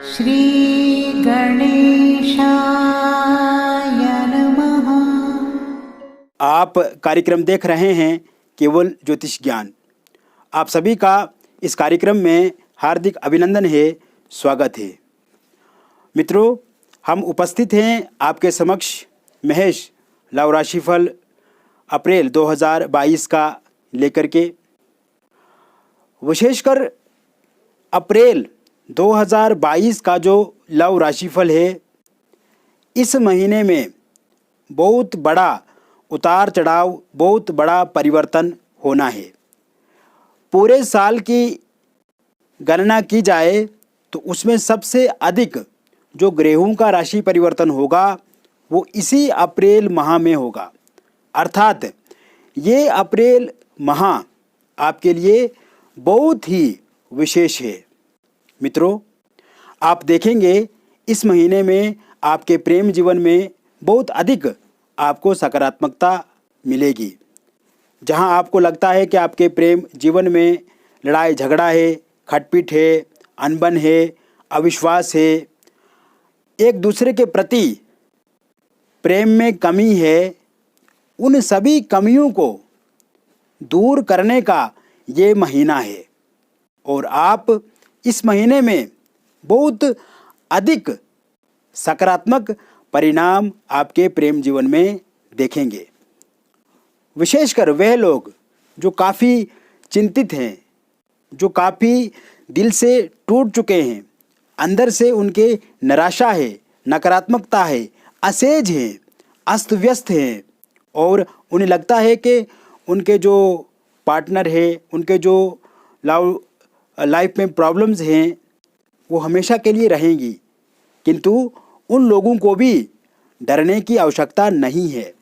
श्री गणेशाय नमः। आप कार्यक्रम देख रहे हैं केवल ज्योतिष ज्ञान। आप सभी का इस कार्यक्रम में हार्दिक अभिनंदन है, स्वागत है। मित्रों, हम उपस्थित हैं आपके समक्ष महेश लव राशिफल अप्रैल 2022 का लेकर के। विशेषकर अप्रैल 2022 का जो लव राशिफल है, इस महीने में बहुत बड़ा उतार चढ़ाव, बहुत बड़ा परिवर्तन होना है। पूरे साल की गणना की जाए तो उसमें सबसे अधिक जो ग्रहों का राशि परिवर्तन होगा वो इसी अप्रैल माह में होगा। अर्थात ये अप्रैल माह आपके लिए बहुत ही विशेष है। मित्रों, आप देखेंगे इस महीने में आपके प्रेम जीवन में बहुत अधिक आपको सकारात्मकता मिलेगी। जहां आपको लगता है कि आपके प्रेम जीवन में लड़ाई झगड़ा है, खटपट है, अनबन है, अविश्वास है, एक दूसरे के प्रति प्रेम में कमी है, उन सभी कमियों को दूर करने का ये महीना है। और आप इस महीने में बहुत अधिक सकारात्मक परिणाम आपके प्रेम जीवन में देखेंगे। विशेषकर वह लोग जो काफ़ी चिंतित हैं, जो काफ़ी दिल से टूट चुके हैं, अंदर से उनके निराशा है, नकारात्मकता है, असहज हैं, अस्त व्यस्त हैं और उन्हें लगता है कि उनके जो पार्टनर है, उनके जो लाइफ में प्रॉब्लम्स हैं वो हमेशा के लिए रहेंगी। किंतु उन लोगों को भी डरने की आवश्यकता नहीं है,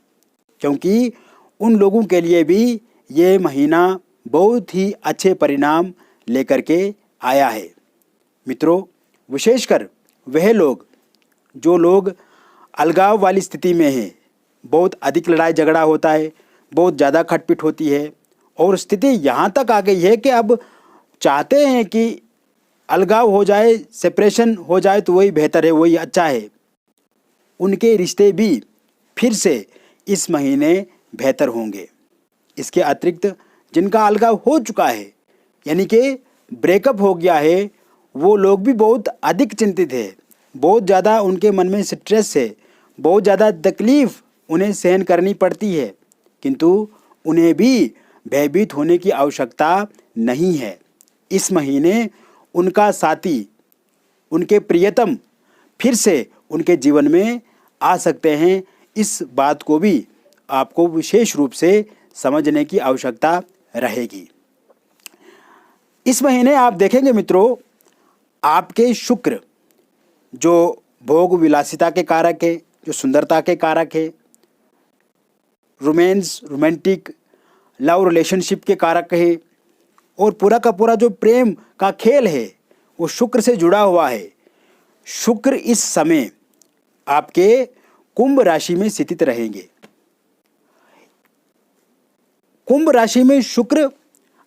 क्योंकि उन लोगों के लिए भी ये महीना बहुत ही अच्छे परिणाम लेकर के आया है। मित्रों, विशेषकर वह लोग जो लोग अलगाव वाली स्थिति में हैं, बहुत अधिक लड़ाई झगड़ा होता है, बहुत ज़्यादा खटपट होती है और स्थिति यहाँ तक आ गई है कि अब चाहते हैं कि अलगाव हो जाए, सेपरेशन हो जाए तो वही बेहतर है, वही अच्छा है। उनके रिश्ते भी फिर से इस महीने बेहतर होंगे। इसके अतिरिक्त जिनका अलगाव हो चुका है, यानी कि ब्रेकअप हो गया है, वो लोग भी बहुत अधिक चिंतित है, बहुत ज़्यादा उनके मन में स्ट्रेस है, बहुत ज़्यादा तकलीफ़ उन्हें सहन करनी पड़ती है। किंतु उन्हें भी भयभीत होने की आवश्यकता नहीं है। इस महीने उनका साथी, उनके प्रियतम फिर से उनके जीवन में आ सकते हैं। इस बात को भी आपको विशेष रूप से समझने की आवश्यकता रहेगी। इस महीने आप देखेंगे मित्रों, आपके शुक्र जो भोग विलासिता के कारक है, जो सुंदरता के कारक है, रोमांटिक लव रिलेशनशिप के कारक है और पूरा का पूरा जो प्रेम का खेल है वो शुक्र से जुड़ा हुआ है। शुक्र इस समय आपके कुंभ राशि में स्थित रहेंगे। कुंभ राशि में शुक्र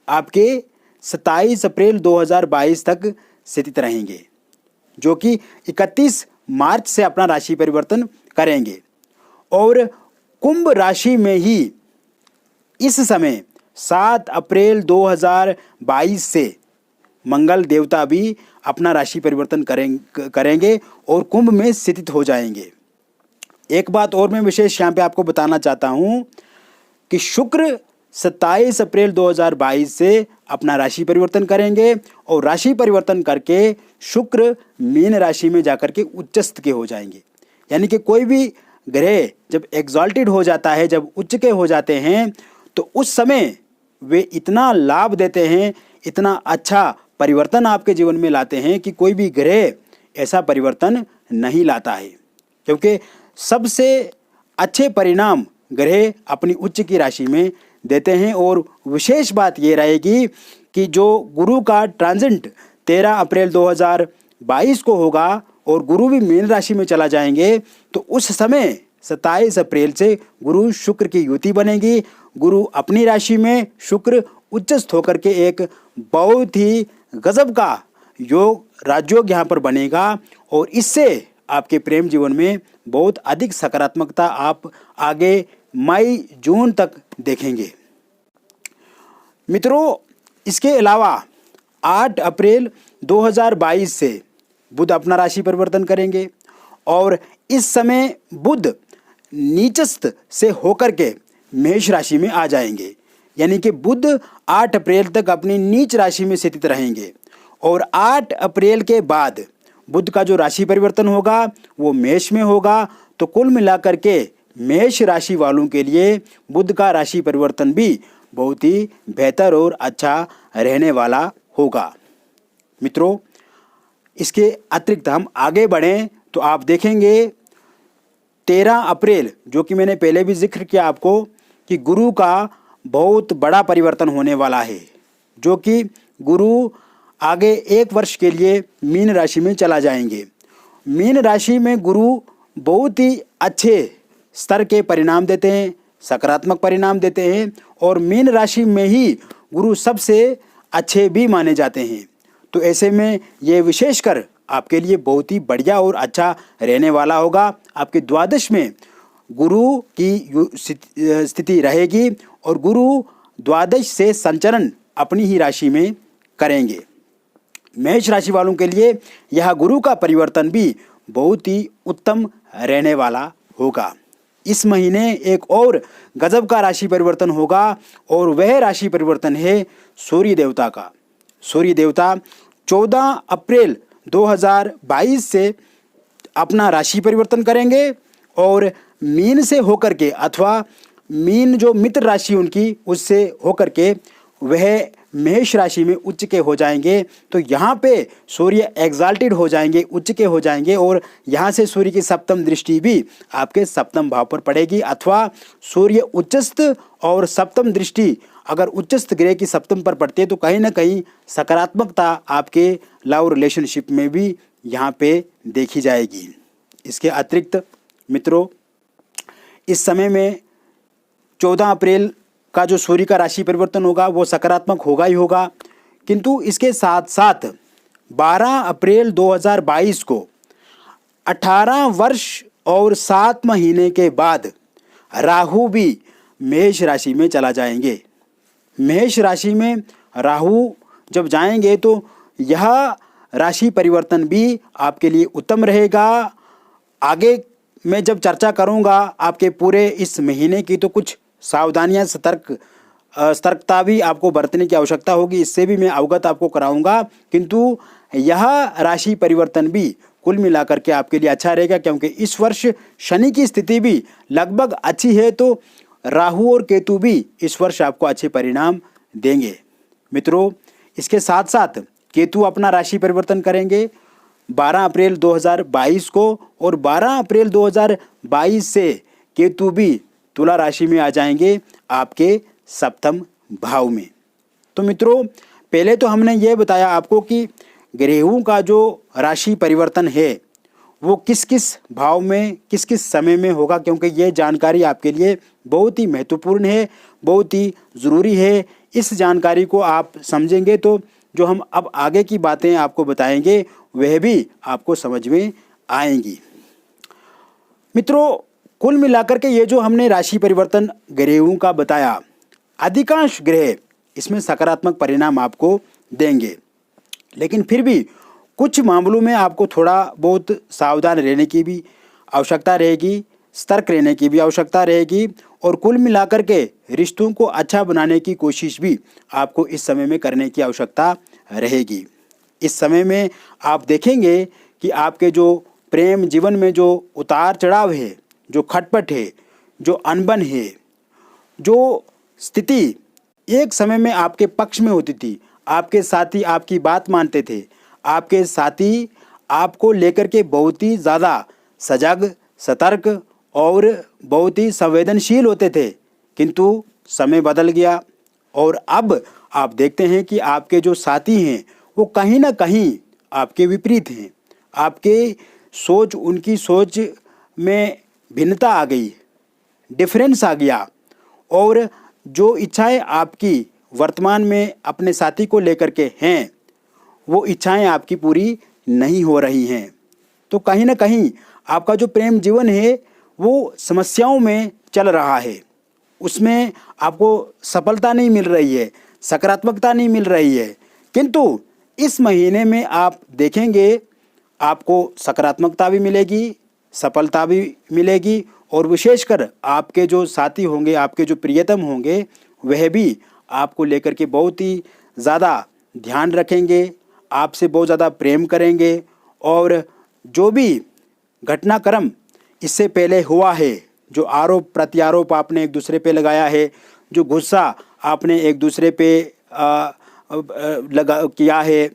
आपके 27 अप्रैल 2022 तक स्थित रहेंगे, जो कि 31 मार्च से अपना राशि परिवर्तन करेंगे। और कुंभ राशि में ही इस समय 7 अप्रैल 2022 से मंगल देवता भी अपना राशि परिवर्तन करेंगे और कुंभ में स्थित हो जाएंगे। एक बात और मैं विशेष यहाँ पे आपको बताना चाहता हूँ कि शुक्र 27 अप्रैल 2022 से अपना राशि परिवर्तन करेंगे और राशि परिवर्तन करके शुक्र मीन राशि में जाकर के उच्चस्थ के हो जाएंगे। यानी कि कोई भी ग्रह जब एग्जॉल्टेड हो जाता है, जब उच्च के हो जाते हैं, तो उस समय वे इतना लाभ देते हैं, इतना अच्छा परिवर्तन आपके जीवन में लाते हैं कि कोई भी ग्रह ऐसा परिवर्तन नहीं लाता है। क्योंकि सबसे अच्छे परिणाम ग्रह अपनी उच्च की राशि में देते हैं। और विशेष बात ये रहेगी कि जो गुरु का ट्रांजिट 13 अप्रैल 2022 को होगा और गुरु भी मीन राशि में चला जाएंगे, तो उस समय 27 अप्रैल से गुरु शुक्र की युति बनेगी। गुरु अपनी राशि में, शुक्र उच्चस्थ होकर के एक बहुत ही गजब का योग राजयोग यहाँ पर बनेगा और इससे आपके प्रेम जीवन में बहुत अधिक सकारात्मकता आप आगे मई जून तक देखेंगे। मित्रों, इसके अलावा 8 अप्रैल 2022 से बुध अपना राशि परिवर्तन करेंगे और इस समय बुध नीचस्थ से होकर के मेष राशि में आ जाएंगे, यानी कि बुध 8 अप्रैल तक अपनी नीच राशि में स्थित रहेंगे और 8 अप्रैल के बाद बुध का जो राशि परिवर्तन होगा वो मेष में होगा। तो कुल मिलाकर के मेष राशि वालों के लिए बुध का राशि परिवर्तन भी बहुत ही बेहतर और अच्छा रहने वाला होगा। मित्रों, इसके अतिरिक्त हम आगे बढ़ें तो आप देखेंगे 13 अप्रैल, जो कि मैंने पहले भी जिक्र किया आपको कि गुरु का बहुत बड़ा परिवर्तन होने वाला है, जो कि गुरु आगे 1 वर्ष के लिए मीन राशि में चला जाएंगे। मीन राशि में गुरु बहुत ही अच्छे स्तर के परिणाम देते हैं, सकारात्मक परिणाम देते हैं और मीन राशि में ही गुरु सबसे अच्छे भी माने जाते हैं। तो ऐसे में ये विशेषकर आपके लिए बहुत ही बढ़िया और अच्छा रहने वाला होगा। आपके द्वादश में गुरु की स्थिति रहेगी और गुरु द्वादश से संचरण अपनी ही राशि में करेंगे। मेष राशि वालों के लिए यह गुरु का परिवर्तन भी बहुत ही उत्तम रहने वाला होगा। इस महीने एक और गजब का राशि परिवर्तन होगा और वह राशि परिवर्तन है सूर्य देवता का। सूर्य देवता 14 अप्रैल 2022 से अपना राशि परिवर्तन करेंगे और मीन से होकर के अथवा मीन जो मित्र राशि उनकी उससे होकर के वह मेष राशि में उच्च के हो जाएंगे। तो यहाँ पे सूर्य एग्जाल्टेड हो जाएंगे, उच्च के हो जाएंगे और यहाँ से सूर्य की सप्तम दृष्टि भी आपके सप्तम भाव पर पड़ेगी अथवा सूर्य उच्चस्थ और सप्तम दृष्टि अगर उच्चस्थ ग्रह की सप्तम पर पड़ती है तो कहीं ना कहीं सकारात्मकता आपके लव रिलेशनशिप में भी यहाँ पे देखी जाएगी। इसके अतिरिक्त मित्रों, इस समय में 14 अप्रैल का जो सूर्य का राशि परिवर्तन होगा वो सकारात्मक होगा ही होगा, किंतु इसके साथ साथ 12 अप्रैल 2022 को 18 वर्ष और 7 महीने के बाद राहु भी मेष राशि में चला जाएंगे। मेष राशि में राहु जब जाएंगे तो यह राशि परिवर्तन भी आपके लिए उत्तम रहेगा। आगे मैं जब चर्चा करूंगा आपके पूरे इस महीने की तो कुछ सावधानियां सतर्कता भी आपको बरतने की आवश्यकता होगी, इससे भी मैं अवगत आपको कराऊंगा। किंतु यह राशि परिवर्तन भी कुल मिलाकर के आपके लिए अच्छा रहेगा क्योंकि इस वर्ष शनि की स्थिति भी लगभग अच्छी है, तो राहु और केतु भी इस वर्ष आपको अच्छे परिणाम देंगे। मित्रों, इसके साथ साथ केतु अपना राशि परिवर्तन करेंगे 12 अप्रैल 2022 को और 12 अप्रैल 2022 से केतु भी तुला राशि में आ जाएंगे आपके सप्तम भाव में। तो मित्रों, पहले तो हमने ये बताया आपको कि ग्रहों का जो राशि परिवर्तन है वो किस किस भाव में किस किस समय में होगा, क्योंकि ये जानकारी आपके लिए बहुत ही महत्वपूर्ण है, बहुत ही ज़रूरी है। इस जानकारी को आप समझेंगे तो जो हम अब आगे की बातें आपको बताएंगे वह भी आपको समझ में आएंगी। मित्रों, कुल मिलाकर के ये जो हमने राशि परिवर्तन ग्रहों का बताया, अधिकांश ग्रह इसमें सकारात्मक परिणाम आपको देंगे, लेकिन फिर भी कुछ मामलों में आपको थोड़ा बहुत सावधान रहने की भी आवश्यकता रहेगी, सतर्क रहने की भी आवश्यकता रहेगी और कुल मिलाकर के रिश्तों को अच्छा बनाने की कोशिश भी आपको इस समय में करने की आवश्यकता रहेगी। इस समय में आप देखेंगे कि आपके जो प्रेम जीवन में जो उतार चढ़ाव है, जो खटपट है, जो अनबन है, जो स्थिति एक समय में आपके पक्ष में होती थी, आपके साथी आपकी बात मानते थे, आपके साथी आपको लेकर के बहुत ही ज़्यादा सजग, सतर्क और बहुत ही संवेदनशील होते थे, किंतु समय बदल गया और अब आप देखते हैं कि आपके जो साथी हैं वो कहीं ना कहीं आपके विपरीत हैं। आपके सोच, उनकी सोच में भिन्नता आ गई, डिफरेंस आ गया और जो इच्छाएं आपकी वर्तमान में अपने साथी को लेकर के हैं वो इच्छाएं आपकी पूरी नहीं हो रही हैं। तो कहीं ना कहीं आपका जो प्रेम जीवन है वो समस्याओं में चल रहा है, उसमें आपको सफलता नहीं मिल रही है, सकारात्मकता नहीं मिल रही है। किंतु इस महीने में आप देखेंगे आपको सकारात्मकता भी मिलेगी, सफलता भी मिलेगी, और विशेषकर आपके जो साथी होंगे, आपके जो प्रियतम होंगे, वह भी आपको लेकर के बहुत ही ज़्यादा ध्यान रखेंगे, आपसे बहुत ज़्यादा प्रेम करेंगे। और जो भी घटनाक्रम इससे पहले हुआ है, जो आरोप प्रत्यारोप आपने एक दूसरे पे लगाया है, जो गुस्सा आपने एक दूसरे पे लगा किया है,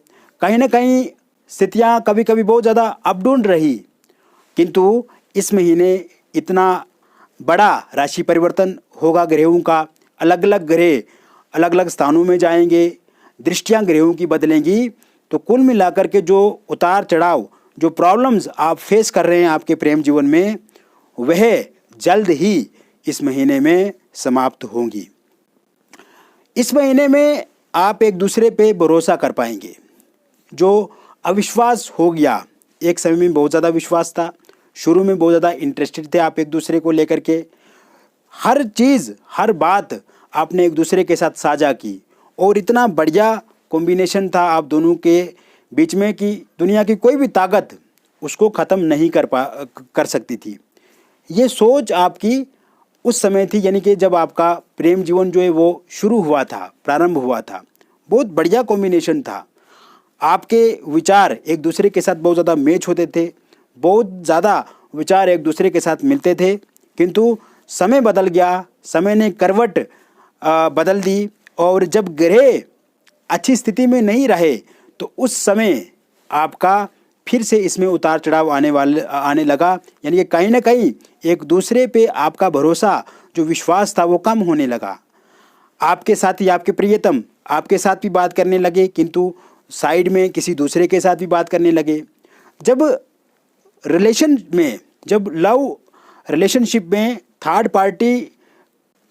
कहीं ना कहीं स्थितियाँ कभी कभी बहुत ज़्यादा अप डाउन रही, किंतु इस महीने इतना बड़ा राशि परिवर्तन होगा ग्रहों का। अलग अलग ग्रह अलग अलग स्थानों में जाएंगे, दृष्टियां ग्रहों की बदलेंगी। तो कुल मिलाकर के जो उतार चढ़ाव, जो प्रॉब्लम्स आप फेस कर रहे हैं आपके प्रेम जीवन में, वह जल्द ही इस महीने में समाप्त होंगी। इस महीने में आप एक दूसरे पे भरोसा कर पाएंगे। जो अविश्वास हो गया, एक समय में बहुत ज़्यादा विश्वास था, शुरू में बहुत ज़्यादा इंटरेस्टेड थे आप एक दूसरे को लेकर के, हर चीज़ हर बात आपने एक दूसरे के साथ साझा की, और इतना बढ़िया कॉम्बिनेशन था आप दोनों के बीच में कि दुनिया की कोई भी ताकत उसको ख़त्म नहीं कर सकती थी। ये सोच आपकी उस समय थी, यानी कि जब आपका प्रेम जीवन जो है वो शुरू हुआ था, प्रारंभ हुआ था। बहुत बढ़िया कॉम्बिनेशन था, आपके विचार एक दूसरे के साथ बहुत ज़्यादा मैच होते थे, बहुत ज़्यादा विचार एक दूसरे के साथ मिलते थे। किंतु समय बदल गया, समय ने करवट बदल दी, और जब ग्रह अच्छी स्थिति में नहीं रहे तो उस समय आपका फिर से इसमें उतार चढ़ाव आने लगा। यानी कि कहीं ना कहीं एक दूसरे पे आपका भरोसा, जो विश्वास था, वो कम होने लगा। आपके साथी, आपके प्रियतम आपके साथ भी बात करने लगे, किंतु साइड में किसी दूसरे के साथ भी बात करने लगे। जब लव रिलेशनशिप में थर्ड पार्टी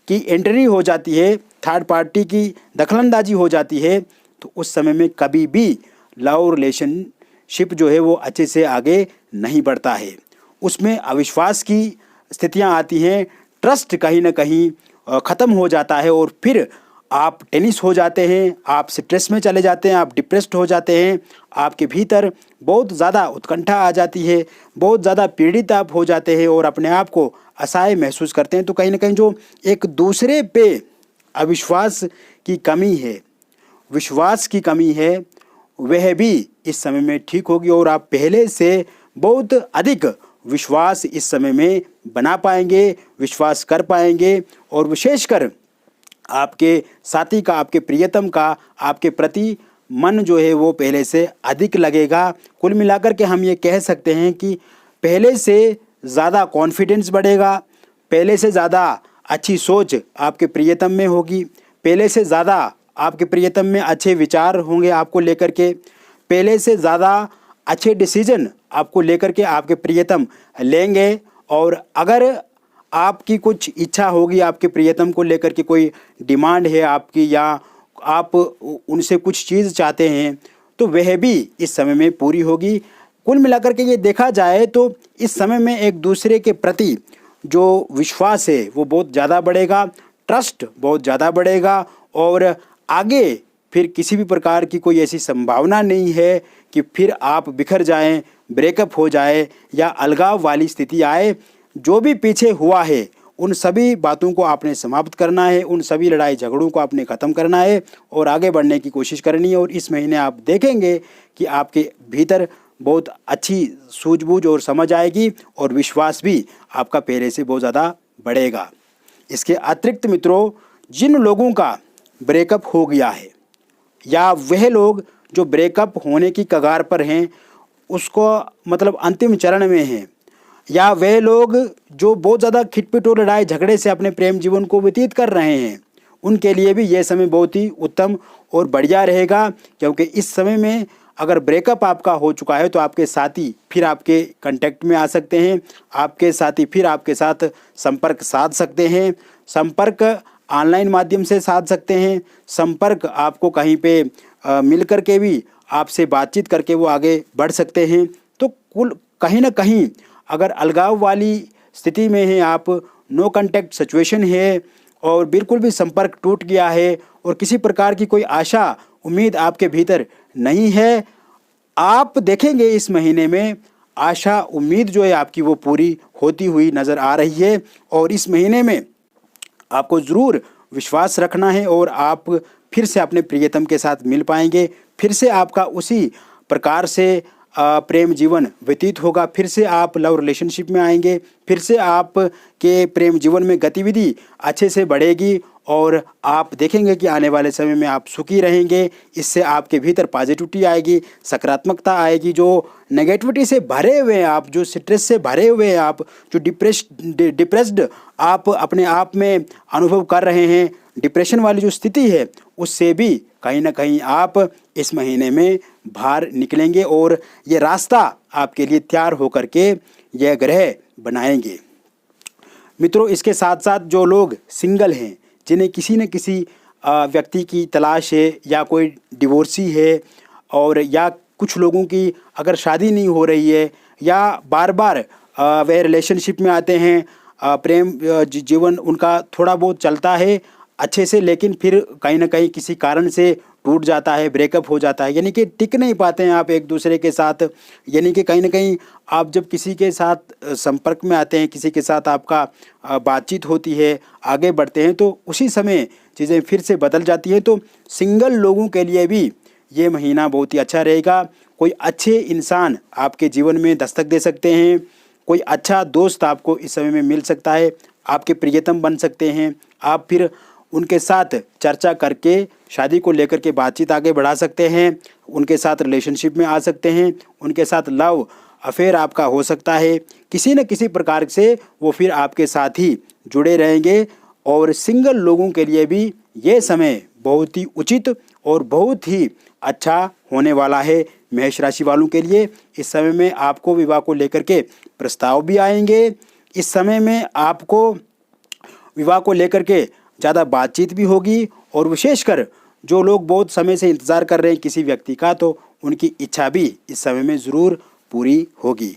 की एंट्री हो जाती है, थर्ड पार्टी की दखलंदाजी हो जाती है, तो उस समय में कभी भी लव रिलेशनशिप जो है वो अच्छे से आगे नहीं बढ़ता है। उसमें अविश्वास की स्थितियां आती हैं, ट्रस्ट कहीं ना कहीं ख़त्म हो जाता है, और फिर आप टेंस हो जाते हैं, आप स्ट्रेस में चले जाते हैं, आप डिप्रेस्ड हो जाते हैं, आपके भीतर बहुत ज़्यादा उत्कंठा आ जाती है, बहुत ज़्यादा पीड़ित आप हो जाते हैं, और अपने आप को असहाय महसूस करते हैं। तो कहीं ना कहीं जो एक दूसरे पे अविश्वास की कमी है, विश्वास की कमी है, वह भी इस समय में ठीक होगी, और आप पहले से बहुत अधिक विश्वास इस समय में बना पाएंगे, विश्वास कर पाएंगे, और विशेषकर आपके साथी का, आपके प्रियतम का आपके प्रति मन जो है वो पहले से अधिक लगेगा। कुल मिलाकर के हम ये कह सकते हैं कि पहले से ज़्यादा कॉन्फिडेंस बढ़ेगा, पहले से ज़्यादा अच्छी सोच आपके प्रियतम में होगी, पहले से ज़्यादा आपके प्रियतम में अच्छे विचार होंगे आपको लेकर के, पहले से ज़्यादा अच्छे डिसीजन आपको लेकर के आपके प्रियतम लेंगे। और अगर आपकी कुछ इच्छा होगी, आपके प्रियतम को लेकर के कोई डिमांड है आपकी, या आप उनसे कुछ चीज़ चाहते हैं, तो वह भी इस समय में पूरी होगी। कुल मिलाकर के ये देखा जाए तो इस समय में एक दूसरे के प्रति जो विश्वास है वो बहुत ज़्यादा बढ़ेगा, ट्रस्ट बहुत ज़्यादा बढ़ेगा, और आगे फिर किसी भी प्रकार की कोई ऐसी संभावना नहीं है कि फिर आप बिखर जाएं, ब्रेकअप हो जाए, या अलगाव वाली स्थिति आए। जो भी पीछे हुआ है उन सभी बातों को आपने समाप्त करना है, उन सभी लड़ाई झगड़ों को आपने ख़त्म करना है, और आगे बढ़ने की कोशिश करनी है। और इस महीने आप देखेंगे कि आपके भीतर बहुत अच्छी सूझबूझ और समझ आएगी, और विश्वास भी आपका पहले से बहुत ज़्यादा बढ़ेगा। इसके अतिरिक्त मित्रों, जिन लोगों का ब्रेकअप हो गया है, या वह लोग जो ब्रेकअप होने की कगार पर हैं, उसको मतलब अंतिम चरण में हैं, या वह लोग जो बहुत ज़्यादा खिटपिट और लड़ाई झगड़े से अपने प्रेम जीवन को व्यतीत कर रहे हैं, उनके लिए भी यह समय बहुत ही उत्तम और बढ़िया रहेगा। क्योंकि इस समय में अगर ब्रेकअप आपका हो चुका है तो आपके साथी फिर आपके कांटेक्ट में आ सकते हैं, आपके साथी फिर आपके साथ संपर्क साध सकते हैं। संपर्क ऑनलाइन माध्यम से साध सकते हैं, संपर्क आपको कहीं पे मिल कर के भी आपसे बातचीत करके वो आगे बढ़ सकते हैं। तो कुल कहीं ना कहीं अगर अलगाव वाली स्थिति में हैं आप, नो कांटेक्ट सिचुएशन है और बिल्कुल भी संपर्क टूट गया है और किसी प्रकार की कोई आशा उम्मीद आपके भीतर नहीं है, आप देखेंगे इस महीने में आशा उम्मीद जो है आपकी वो पूरी होती हुई नज़र आ रही है। और इस महीने में आपको ज़रूर विश्वास रखना है और आप फिर से अपने प्रियतम के साथ मिल पाएंगे, फिर से आपका उसी प्रकार से प्रेम जीवन व्यतीत होगा, फिर से आप लव रिलेशनशिप में आएंगे, फिर से आप के प्रेम जीवन में गतिविधि अच्छे से बढ़ेगी और आप देखेंगे कि आने वाले समय में आप सुखी रहेंगे। इससे आपके भीतर पॉजिटिविटी आएगी, सकारात्मकता आएगी। जो नेगेटिविटी से भरे हुए हैं आप, जो स्ट्रेस से भरे हुए हैं आप, जो डिप्रेस्ड आप अपने आप में अनुभव कर रहे हैं, डिप्रेशन वाली जो स्थिति है, उससे भी कहीं ना कहीं आप इस महीने में बाहर निकलेंगे और ये रास्ता आपके लिए तैयार होकर के यह ग्रह बनाएंगे। मित्रों, इसके साथ साथ जो लोग सिंगल हैं, जिन्हें किसी न किसी व्यक्ति की तलाश है या कोई डिवोर्सी है और या कुछ लोगों की अगर शादी नहीं हो रही है या बार बार वे रिलेशनशिप में आते हैं, प्रेम जीवन उनका थोड़ा बहुत चलता है अच्छे से, लेकिन फिर कहीं ना कहीं किसी कारण से टूट जाता है, ब्रेकअप हो जाता है, यानी कि टिक नहीं पाते हैं आप एक दूसरे के साथ। यानी कि कहीं ना कहीं आप जब किसी के साथ संपर्क में आते हैं, किसी के साथ आपका बातचीत होती है, आगे बढ़ते हैं, तो उसी समय चीज़ें फिर से बदल जाती हैं। तो सिंगल लोगों के लिए भी ये महीना बहुत ही अच्छा रहेगा। कोई अच्छे इंसान आपके जीवन में दस्तक दे सकते हैं, कोई अच्छा दोस्त आपको इस समय में मिल सकता है, आपके प्रियतम बन सकते हैं। आप फिर उनके साथ चर्चा करके शादी को लेकर के बातचीत आगे बढ़ा सकते हैं, उनके साथ रिलेशनशिप में आ सकते हैं, उनके साथ लव अफेयर आपका हो सकता है, किसी न किसी प्रकार से वो फिर आपके साथ ही जुड़े रहेंगे। और सिंगल लोगों के लिए भी ये समय बहुत ही उचित और बहुत ही अच्छा होने वाला है। मेष राशि वालों के लिए इस समय में आपको विवाह को लेकर के प्रस्ताव भी आएंगे। इस समय में आपको विवाह को लेकर के ज़्यादा बातचीत भी होगी और विशेषकर जो लोग बहुत समय से इंतज़ार कर रहे हैं किसी व्यक्ति का, तो उनकी इच्छा भी इस समय में ज़रूर पूरी होगी।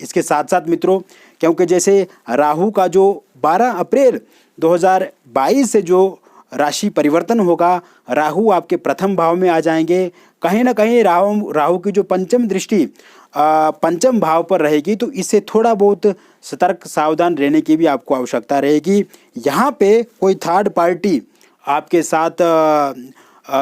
इसके साथ साथ मित्रों, क्योंकि जैसे राहु का जो 12 अप्रैल 2022 से जो राशि परिवर्तन होगा, राहु आपके प्रथम भाव में आ जाएंगे। कहीं ना कहीं राहु की जो पंचम दृष्टि पंचम भाव पर रहेगी, तो इससे थोड़ा बहुत सतर्क सावधान रहने की भी आपको आवश्यकता रहेगी। यहाँ पे कोई थर्ड पार्टी आपके साथ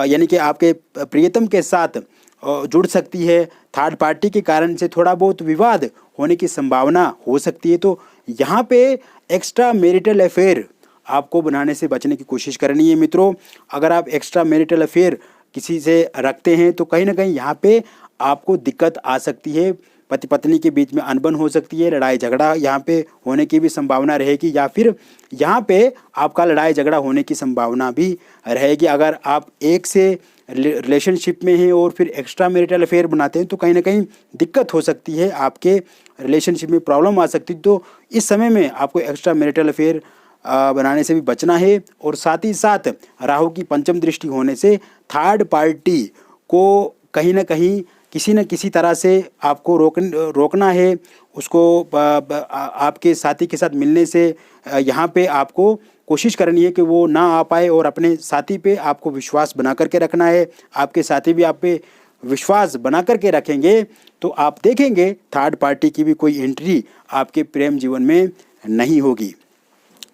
यानी कि आपके प्रियतम के साथ जुड़ सकती है। थर्ड पार्टी के कारण से थोड़ा बहुत विवाद होने की संभावना हो सकती है। तो यहाँ पे एक्स्ट्रा मैरिटल अफेयर आपको बनाने से बचने की कोशिश करनी है। मित्रों, अगर आप एक्स्ट्रा मैरिटल अफेयर किसी से रखते हैं तो कहीं ना कहीं यहाँ पे आपको दिक्कत आ सकती है, पति पत्नी के बीच में अनबन हो सकती है, लड़ाई झगड़ा यहाँ पे होने की भी संभावना रहेगी, या फिर यहाँ पे आपका लड़ाई झगड़ा होने की संभावना भी रहेगी। अगर आप एक से रिलेशनशिप में हैं और फिर एक्स्ट्रा मैरिटल अफेयर बनाते हैं तो कहीं ना कहीं दिक्कत हो सकती है, आपके रिलेशनशिप में प्रॉब्लम आ सकती है। तो इस समय में आपको एक्स्ट्रा मैरिटल अफेयर बनाने से भी बचना है। और साथ ही साथ राहु की पंचम दृष्टि होने से थर्ड पार्टी को कहीं ना कहीं किसी न किसी तरह से आपको रोकना है, उसको आपके साथी के साथ मिलने से यहाँ पे आपको कोशिश करनी है कि वो ना आ पाए और अपने साथी पे आपको विश्वास बना करके रखना है। आपके साथी भी आप पे विश्वास बना करके रखेंगे तो आप देखेंगे थर्ड पार्टी की भी कोई एंट्री आपके प्रेम जीवन में नहीं होगी।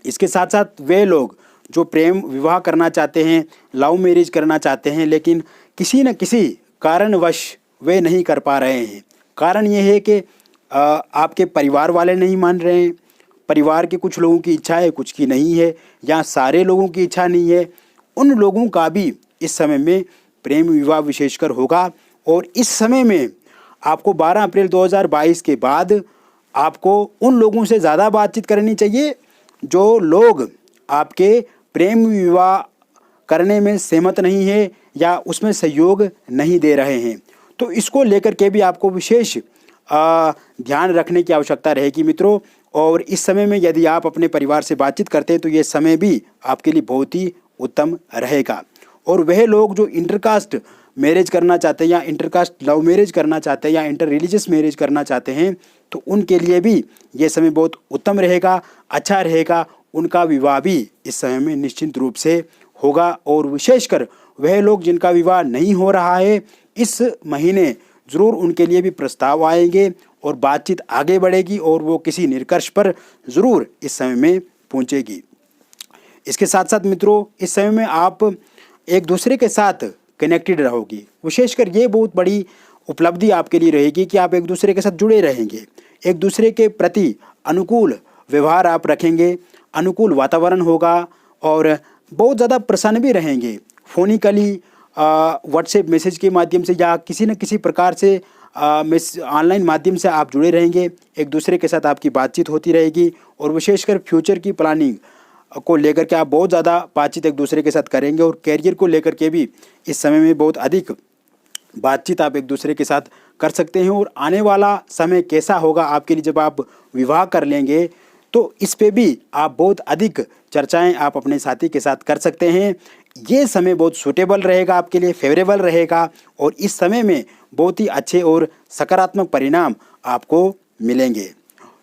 इसके साथ साथ वे लोग जो प्रेम विवाह करना चाहते हैं, लव मैरिज करना चाहते हैं, लेकिन किसी न किसी कारणवश वे नहीं कर पा रहे हैं। कारण ये है कि आपके परिवार वाले नहीं मान रहे हैं, परिवार के कुछ लोगों की इच्छा है, कुछ की नहीं है, या सारे लोगों की इच्छा नहीं है। उन लोगों का भी इस समय में प्रेम विवाह विशेषकर होगा। और इस समय में आपको 12 अप्रैल 2022 के बाद आपको उन लोगों से ज़्यादा बातचीत करनी चाहिए जो लोग आपके प्रेम विवाह करने में सहमत नहीं है या उसमें सहयोग नहीं दे रहे हैं। तो इसको लेकर के भी आपको विशेष ध्यान रखने की आवश्यकता रहेगी मित्रों। और इस समय में यदि आप अपने परिवार से बातचीत करते हैं तो ये समय भी आपके लिए बहुत ही उत्तम रहेगा। और वह लोग जो इंटरकास्ट मैरिज करना चाहते हैं या इंटरकास्ट लव मैरिज करना चाहते हैं या इंटर रिलीजियस मैरिज करना चाहते हैं तो उनके लिए भी ये समय बहुत उत्तम रहेगा, अच्छा रहेगा। उनका विवाह भी इस समय में निश्चित रूप से होगा। और विशेषकर वह लोग जिनका विवाह नहीं हो रहा है, इस महीने ज़रूर उनके लिए भी प्रस्ताव आएंगे और बातचीत आगे बढ़ेगी और वो किसी निष्कर्ष पर ज़रूर इस समय में पहुंचेगी। इसके साथ साथ मित्रों, इस समय में आप एक दूसरे के साथ कनेक्टेड रहोगी। विशेषकर ये बहुत बड़ी उपलब्धि आपके लिए रहेगी कि आप एक दूसरे के साथ जुड़े रहेंगे, एक दूसरे के प्रति अनुकूल व्यवहार आप रखेंगे, अनुकूल वातावरण होगा और बहुत ज़्यादा प्रसन्न भी रहेंगे। फोनिकली व्हाट्सएप मैसेज के माध्यम से या किसी न किसी प्रकार से ऑनलाइन माध्यम से आप जुड़े रहेंगे, एक दूसरे के साथ आपकी बातचीत होती रहेगी और विशेषकर फ्यूचर की प्लानिंग को लेकर के आप बहुत ज़्यादा बातचीत एक दूसरे के साथ करेंगे और कैरियर को लेकर के भी इस समय में बहुत अधिक बातचीत आप एक दूसरे के साथ कर सकते हैं। और आने वाला समय कैसा होगा आपके लिए जब आप विवाह कर लेंगे तो इस पे भी आप बहुत अधिक चर्चाएं आप अपने साथी के साथ कर सकते हैं। ये समय बहुत सूटेबल रहेगा आपके लिए, फेवरेबल रहेगा और इस समय में बहुत ही अच्छे और सकारात्मक परिणाम आपको मिलेंगे।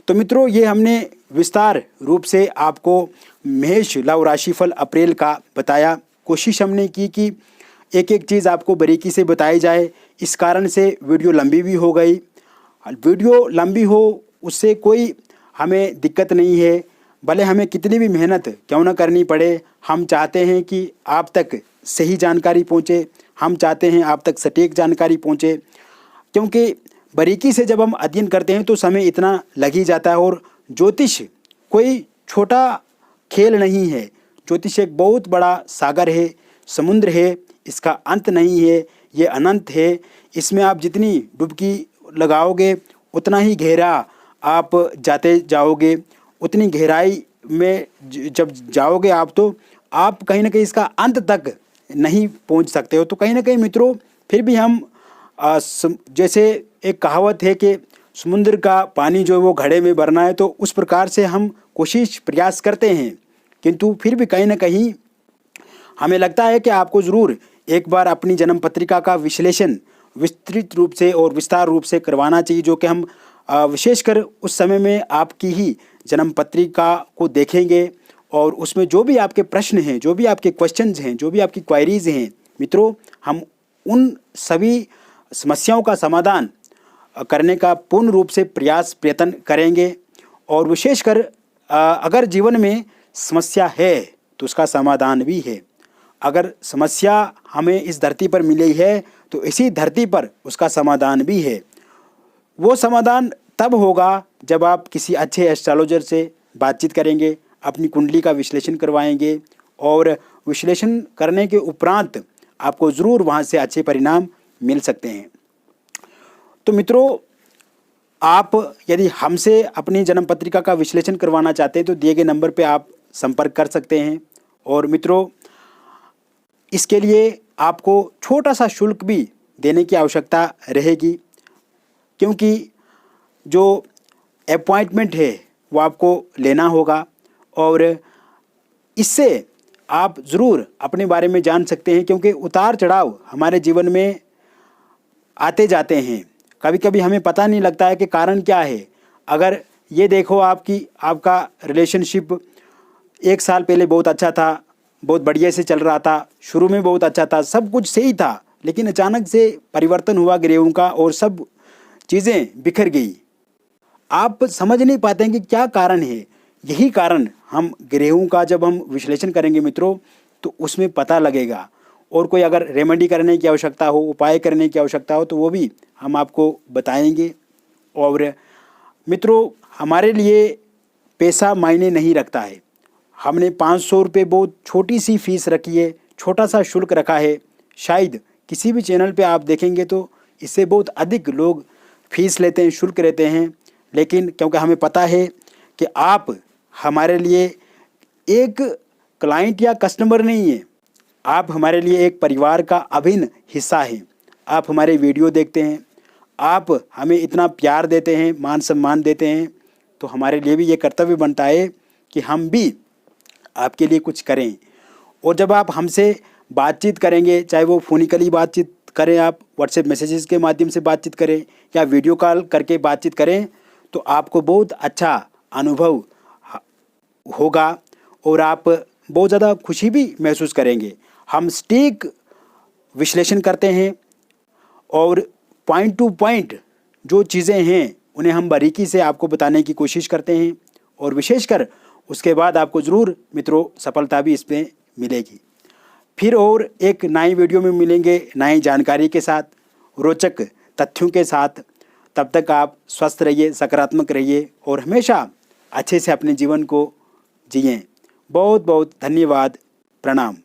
तो मित्रों, ये हमने विस्तार रूप से आपको मेष लव राशिफल अप्रैल का बताया। कोशिश हमने की कि एक एक चीज़ आपको बारीकी से बताई जाए। इस कारण से वीडियो लंबी भी हो गई। वीडियो लंबी हो उससे कोई हमें दिक्कत नहीं है, भले हमें कितनी भी मेहनत क्यों ना करनी पड़े। हम चाहते हैं कि आप तक सही जानकारी पहुँचे, हम चाहते हैं आप तक सटीक जानकारी पहुँचे, क्योंकि बारीकी से जब हम अध्ययन करते हैं तो समय इतना लग ही जाता है। और ज्योतिष कोई छोटा खेल नहीं है, ज्योतिष एक बहुत बड़ा सागर है, समुद्र है, इसका अंत नहीं है, ये अनंत है। इसमें आप जितनी डुबकी लगाओगे उतना ही गहरा आप जाते जाओगे, उतनी गहराई में जब जाओगे आप तो आप कहीं ना कहीं इसका अंत तक नहीं पहुंच सकते हो। तो कहीं ना कहीं मित्रों फिर भी हम जैसे एक कहावत है कि समुद्र का पानी जो है वो घड़े में भरना है, तो उस प्रकार से हम कोशिश प्रयास करते हैं, किंतु फिर भी कहीं ना कहीं हमें लगता है कि आपको ज़रूर एक बार अपनी जन्म पत्रिका का विश्लेषण विस्तृत रूप से और विस्तार रूप से करवाना चाहिए, जो कि हम विशेषकर उस समय में आपकी ही जन्म पत्रिका को देखेंगे और उसमें जो भी आपके प्रश्न हैं, जो भी आपके क्वेश्चंस हैं, जो भी आपकी क्वायरीज़ हैं मित्रों, हम उन सभी समस्याओं का समाधान करने का पूर्ण रूप से प्रयत्न करेंगे। और विशेषकर अगर जीवन में समस्या है तो उसका समाधान भी है। अगर समस्या हमें इस धरती पर मिली है तो इसी धरती पर उसका समाधान भी है। वो समाधान तब होगा जब आप किसी अच्छे एस्ट्रोलॉजर से बातचीत करेंगे, अपनी कुंडली का विश्लेषण करवाएंगे और विश्लेषण करने के उपरांत आपको ज़रूर वहाँ से अच्छे परिणाम मिल सकते हैं। तो मित्रों, आप यदि हमसे अपनी जन्म पत्रिका का विश्लेषण करवाना चाहते हैं तो दिए गए नंबर पे आप संपर्क कर सकते हैं। और मित्रों, इसके लिए आपको छोटा सा शुल्क भी देने की आवश्यकता रहेगी, क्योंकि जो अपॉइंटमेंट है वो आपको लेना होगा और इससे आप ज़रूर अपने बारे में जान सकते हैं, क्योंकि उतार चढ़ाव हमारे जीवन में आते जाते हैं। कभी कभी हमें पता नहीं लगता है कि कारण क्या है। अगर ये देखो आपका रिलेशनशिप एक साल पहले बहुत अच्छा था, बहुत बढ़िया से चल रहा था, शुरू में बहुत अच्छा था, सब कुछ सही था, लेकिन अचानक से परिवर्तन हुआ ग्रहों का और सब चीज़ें बिखर गई। आप समझ नहीं पाते हैं कि क्या कारण है। यही कारण हम ग्रहों का जब हम विश्लेषण करेंगे मित्रों तो उसमें पता लगेगा। और कोई अगर रेमेडी करने की आवश्यकता हो, उपाय करने की आवश्यकता हो, तो वो भी हम आपको बताएंगे। और मित्रों, हमारे लिए पैसा मायने नहीं रखता है। हमने 500 रुपये बहुत छोटी सी फीस रखी है, छोटा सा शुल्क रखा है। शायद किसी भी चैनल पे आप देखेंगे तो इससे बहुत अधिक लोग फीस लेते हैं, शुल्क लेते हैं, लेकिन क्योंकि हमें पता है कि आप हमारे लिए एक क्लाइंट या कस्टमर नहीं है, आप हमारे लिए एक परिवार का अभिन्न हिस्सा हैं। आप हमारे वीडियो देखते हैं, आप हमें इतना प्यार देते हैं, मान सम्मान देते हैं, तो हमारे लिए भी ये कर्तव्य बनता है कि हम भी आपके लिए कुछ करें। और जब आप हमसे बातचीत करेंगे, चाहे वो फोनिकली बातचीत करें, आप व्हाट्सएप मैसेजेस के माध्यम से बातचीत करें या वीडियो कॉल करके बातचीत करें तो आपको बहुत अच्छा अनुभव होगा और आप बहुत ज़्यादा खुशी भी महसूस करेंगे। हम सटीक विश्लेषण करते हैं और पॉइंट टू पॉइंट जो चीज़ें हैं उन्हें हम बारीकी से आपको बताने की कोशिश करते हैं और विशेषकर उसके बाद आपको ज़रूर मित्रों सफलता भी इसमें मिलेगी। फिर और एक नई वीडियो में मिलेंगे नई जानकारी के साथ, रोचक तथ्यों के साथ। तब तक आप स्वस्थ रहिए, सकारात्मक रहिए और हमेशा अच्छे से अपने जीवन को जिएं। बहुत बहुत धन्यवाद। प्रणाम।